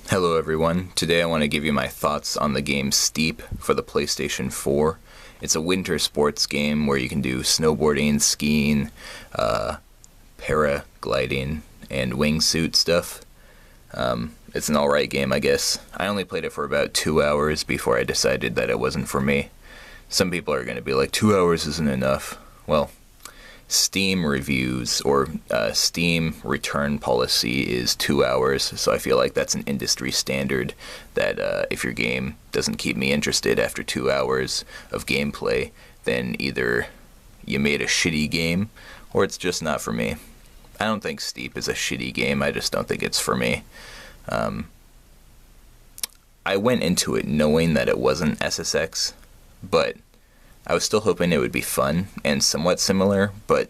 Hello everyone. Today I want to give you my thoughts on the game Steep for the PlayStation 4. It's a winter sports game where you can do snowboarding, skiing, paragliding, and wingsuit stuff. It's an alright game, I guess. I only played it for about 2 hours before I decided that it wasn't for me. Some people are going to be like, 2 hours isn't enough. Well, Steam reviews or Steam return policy is 2 hours, so I feel like that's an industry standard that if your game doesn't keep me interested after 2 hours of gameplay, then either you made a shitty game or it's just not for me. I don't think Steep is a shitty game, I just don't think it's for me. I went into it knowing that it wasn't SSX, but I was still hoping it would be fun and somewhat similar, but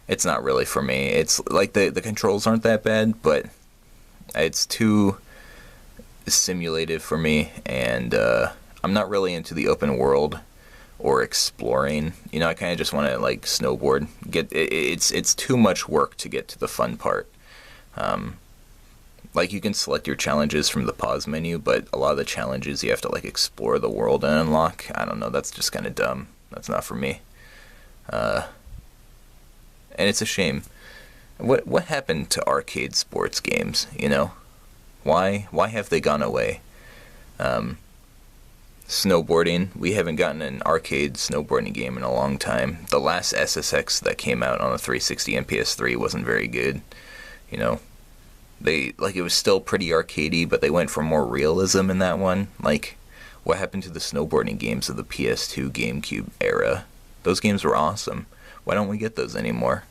it's not really for me. It's like the controls aren't that bad, but it's too simulative for me, and I'm not really into the open world or exploring. You know, I kind of just want to like snowboard. It's too much work to get to the fun part. Like you can select your challenges from the pause menu, but a lot of the challenges you have to like explore the world and unlock. I don't know, that's just kind of dumb. That's not for me. And it's a shame. What happened to arcade sports games, you know? Why have they gone away? Snowboarding, we haven't gotten an arcade snowboarding game in a long time. The last SSX that came out on the 360 and PS3 wasn't very good, you know? It was still pretty arcadey, but they went for more realism in that one. Like, what happened to the snowboarding games of the PS2 GameCube era? Those games were awesome. Why don't we get those anymore?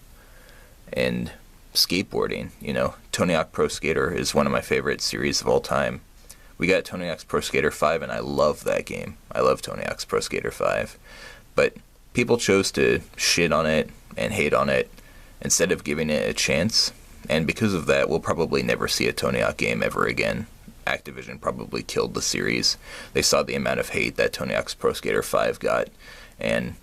And skateboarding, you know, Tony Hawk Pro Skater is one of my favorite series of all time. We got Tony Hawk's Pro Skater 5, and I love that game. I love Tony Hawk's Pro Skater 5. But people chose to shit on it and hate on it instead of giving it a chance. And because of that, we'll probably never see a Tony Hawk game ever again. Activision probably killed the series. They saw the amount of hate that Tony Hawk's Pro Skater 5 got, and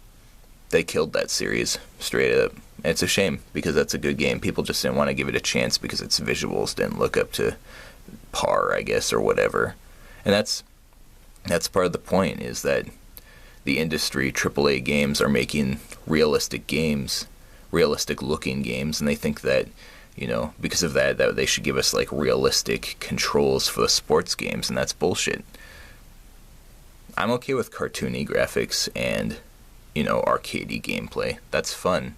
they killed that series straight up. And it's a shame, because that's a good game. People just didn't want to give it a chance because its visuals didn't look up to par, I guess, or whatever. And that's part of the point, is that the industry, AAA games, are making realistic games, realistic-looking games, and they think that, you know, because of that they should give us, like, realistic controls for the sports games, and that's bullshit. I'm okay with cartoony graphics and, you know, arcadey gameplay. That's fun.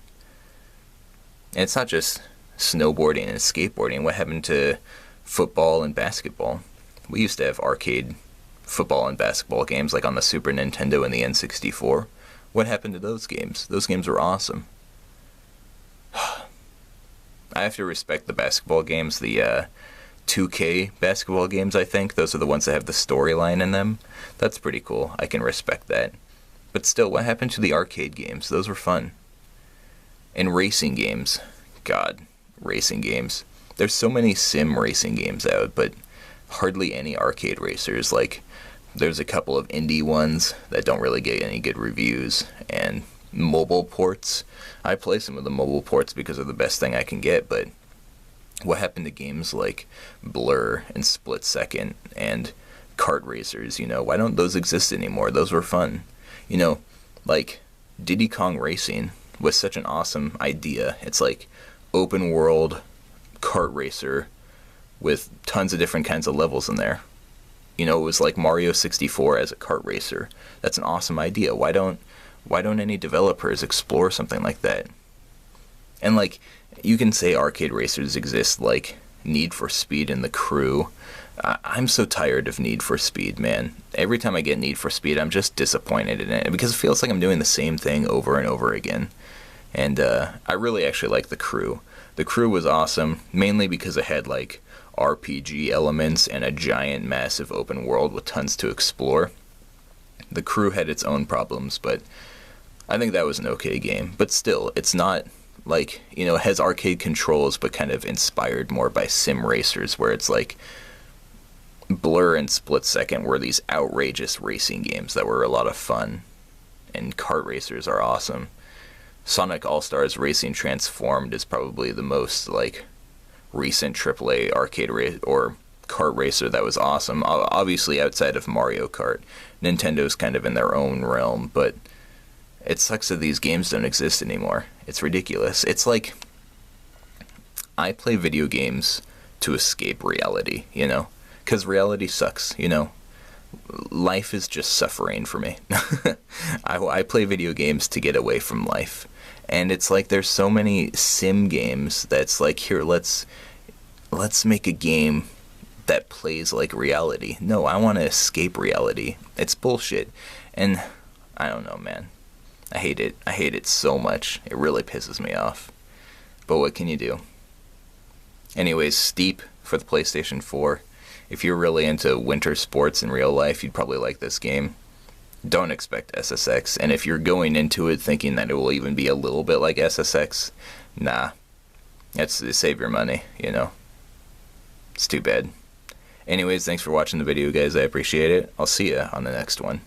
And it's not just snowboarding and skateboarding. What happened to football and basketball? We used to have arcade football and basketball games, like on the Super Nintendo and the N64. What happened to those games? Those games were awesome. I have to respect the basketball games, the 2K basketball games, I think. Those are the ones that have the storyline in them. That's pretty cool. I can respect that. But still, what happened to the arcade games? Those were fun. And racing games. God, racing games. There's so many sim racing games out, but hardly any arcade racers. Like, there's a couple of indie ones that don't really get any good reviews, and mobile ports. I play some of the mobile ports because they're the best thing I can get, but what happened to games like Blur and Split Second and kart racers, you know? Why don't those exist anymore? Those were fun. You know, like Diddy Kong Racing was such an awesome idea. It's like open world kart racer with tons of different kinds of levels in there. You know, it was like Mario 64 as a kart racer. That's an awesome idea. Why don't any developers explore something like that? And like, you can say arcade racers exist, like Need for Speed and The Crew. I'm so tired of Need for Speed, man. Every time I get Need for Speed, I'm just disappointed in it, because it feels like I'm doing the same thing over and over again. And I really actually like The Crew. The Crew was awesome, mainly because it had like RPG elements and a giant, massive open world with tons to explore. The Crew had its own problems, but I think that was an okay game. But still, it's not like, you know, it has arcade controls, but kind of inspired more by sim racers, where it's like Blur and Split Second were these outrageous racing games that were a lot of fun, and kart racers are awesome. Sonic All-Stars Racing Transformed is probably the most, like, recent AAA arcade or kart racer that was awesome. Obviously, outside of Mario Kart, Nintendo's kind of in their own realm, but it sucks that these games don't exist anymore. It's ridiculous. It's like I play video games to escape reality, you know? Because reality sucks, you know? Life is just suffering for me. I play video games to get away from life. And it's like there's so many sim games that's like, here, let's make a game that plays like reality. No, I want to escape reality. It's bullshit. And I don't know, man. I hate it. I hate it so much. It really pisses me off. But what can you do? Anyways, Steep for the PlayStation 4. If you're really into winter sports in real life, you'd probably like this game. Don't expect SSX. And if you're going into it thinking that it will even be a little bit like SSX, nah. Save your money, you know. It's too bad. Anyways, thanks for watching the video, guys. I appreciate it. I'll see ya on the next one.